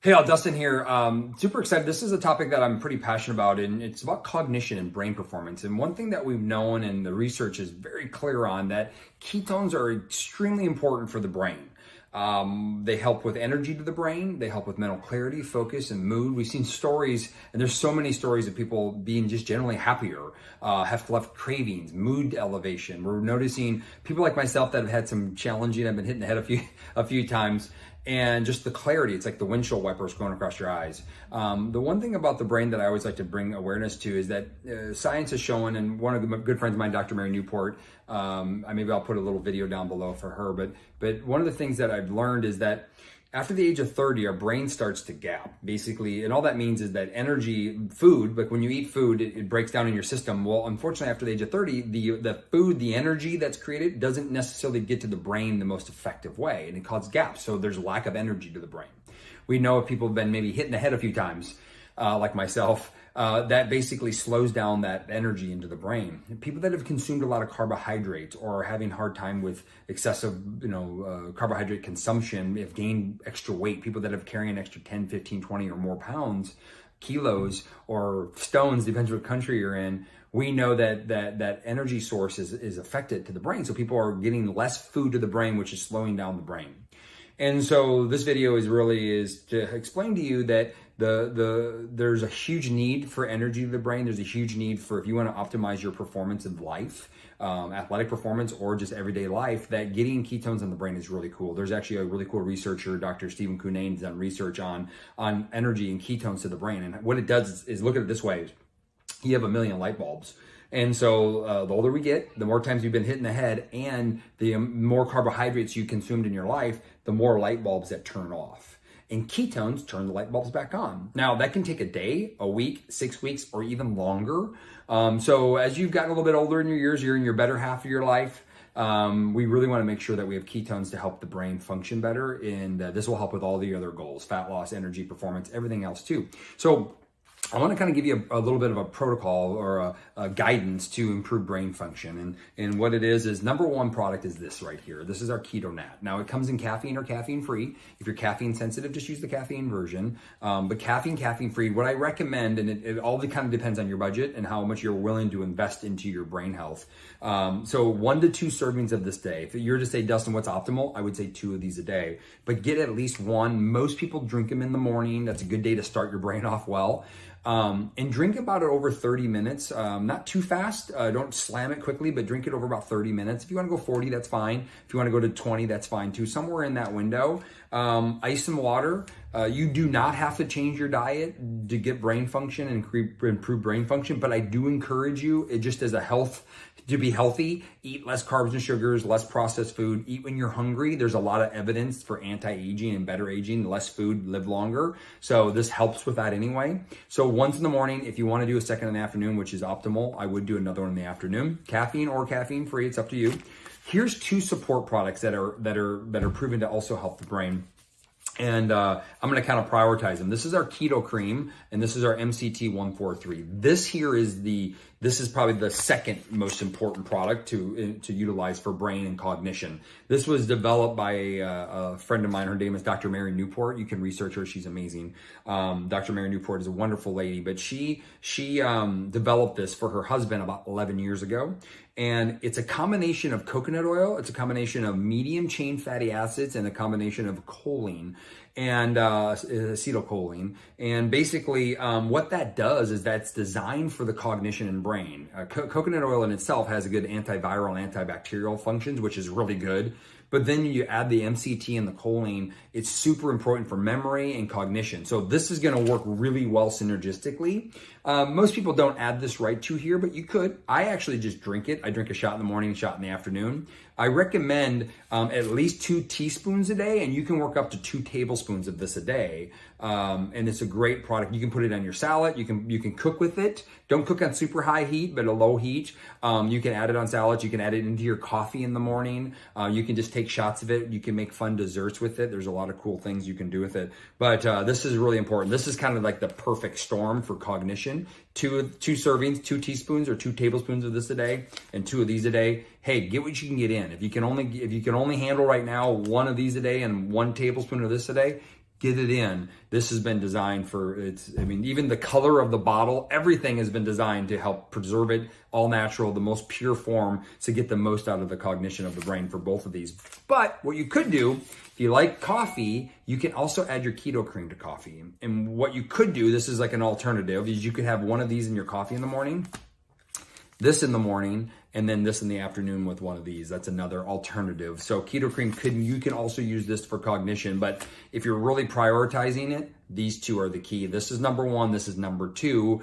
Hey, all, Dustin here. Super excited. This is a topic that I'm pretty passionate about, and it's about cognition and brain performance. And one thing that we've known, and the research is very clear on, that ketones are extremely important for the brain. They help with energy to the brain. They help with mental clarity, focus, and mood. We've seen stories, and there's so many stories of people being just generally happier, have left cravings, mood elevation. We're noticing people like myself that have had some challenging. I've been hitting the head a few times. And just the clarity, it's like the windshield wipers going across your eyes. The one thing about the brain that I always like to bring awareness to is that science has shown, and one of the good friends of mine, Dr. Mary Newport, maybe I'll put a little video down below for her, but one of the things that I've learned is that after the age of 30, our brain starts to gap, basically. And all that means is that energy, food, like when you eat food, it breaks down in your system. Well, unfortunately, after the age of 30, the food, the energy that's created doesn't necessarily get to the brain the most effective way, and it causes gaps. So there's lack of energy to the brain. We know if people have been maybe hit in the head a few times, like myself, that basically slows down that energy into the brain. People that have consumed a lot of carbohydrates or are having a hard time with excessive, carbohydrate consumption, have gained extra weight, people that have carrying an extra 10, 15, 20 or more pounds, kilos or stones, depends what country you're in, we know that energy source is affected to the brain. So people are getting less food to the brain, which is slowing down the brain. And so this video is to explain to you that there's a huge need for energy to the brain. There's a huge need for, if you want to optimize your performance of life, athletic performance or just everyday life, that getting ketones in the brain is really cool. There's actually a really cool researcher, Dr. Stephen Cunnane, has done research on energy and ketones to the brain. And what it does is look at it this way. You have a million light bulbs. And so the older we get, the more times you've been hit in the head and the more carbohydrates you consumed in your life, the more light bulbs that turn off. And ketones turn the light bulbs back on. Now, that can take a day, a week, 6 weeks, or even longer. So as you've gotten a little bit older in your years, you're in your better half of your life, we really want to make sure that we have ketones to help the brain function better. And this will help with all the other goals, fat loss, energy, performance, everything else too. So I want to kind of give you a little bit of a protocol or a guidance to improve brain function. And what it is number one product is this right here. This is our Keto Nat. Now it comes in caffeine or caffeine free. If you're caffeine sensitive, just use the caffeine version. But caffeine free, what I recommend, and it all kind of depends on your budget and how much you're willing to invest into your brain health. So 1 to 2 servings of this day. If you're to say, Dustin, what's optimal? I would say 2 of these a day, but get at least 1. Most people drink them in the morning. That's a good day to start your brain off well. And drink about it over 30 minutes, not too fast. Don't slam it quickly, but drink it over about 30 minutes. If you want to go 40, that's fine. If you want to go to 20, that's fine too. Somewhere in that window. Ice and water. You do not have to change your diet to get brain function and improve brain function, but I do encourage you, just as to be healthy, eat less carbs and sugars, less processed food, eat when you're hungry. There's a lot of evidence for anti-aging and better aging, less food, live longer. So this helps with that anyway. So once in the morning, if you want to do a second in the afternoon, which is optimal, I would do another one in the afternoon. Caffeine or caffeine free, it's up to you. Here's 2 support products that are proven to also help the brain. And I'm going to kind of prioritize them. This is our Keto Cream, and this is our MCT 143. This is probably the second most important product to utilize for brain and cognition. This was developed by a friend of mine. Her name is Dr. Mary Newport. You can research her. She's amazing. Dr. Mary Newport is a wonderful lady, but she developed this for her husband about 11 years ago. And it's a combination of coconut oil, it's a combination of medium chain fatty acids, and a combination of choline and acetylcholine. And basically what that does is that's designed for the cognition and brain. Coconut oil in itself has a good antiviral, antibacterial functions, which is really good. But then you add the MCT and the choline, it's super important for memory and cognition. So this is going to work really well synergistically. Most people don't add this right to here, but you could. I actually just drink it. I drink a shot in the morning, a shot in the afternoon. I recommend at least 2 teaspoons a day, and you can work up to 2 tablespoons of this a day. And it's a great product. You can put it on your salad. You can cook with it. Don't cook on super high heat, but a low heat. You can add it on salads. You can add it into your coffee in the morning. You can just take shots of it. You can make fun desserts with it. There's a lot of cool things you can do with it. But this is really important. This is kind of like the perfect storm for cognition. 2 servings, 2 teaspoons or 2 tablespoons of this a day, and 2 of these a day. Hey, get what you can get in. If you can only handle right now 1 of these a day and 1 tablespoon of this a day, get it in. This has been designed for, even the color of the bottle, everything has been designed to help preserve it all natural, the most pure form, to get the most out of the cognition of the brain for both of these. But what you could do, if you like coffee, you can also add your keto cream to coffee. And what you could do, this is like an alternative, is you could have one of these in your coffee in the morning, this in the morning, and then this in the afternoon with one of these. That's another alternative. So keto cream, you can also use this for cognition, but if you're really prioritizing it, these two are the key. This is number one, this is number two,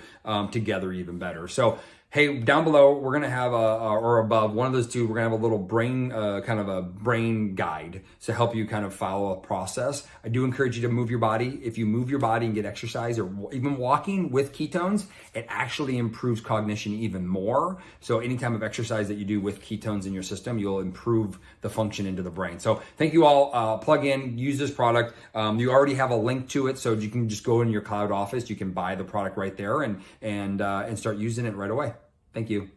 together even better. So hey, down below, we're gonna have or above, one of those two, we're gonna have a little brain, kind of a brain guide to help you kind of follow a process. I do encourage you to move your body. If you move your body and get exercise, or even walking with ketones, it actually improves cognition even more. So any time of exercise that you do with ketones in your system, you'll improve the function into the brain. So thank you all. Plug in, use this product. You already have a link to it, so you can just go in your cloud office. You can buy the product right there and start using it right away. Thank you.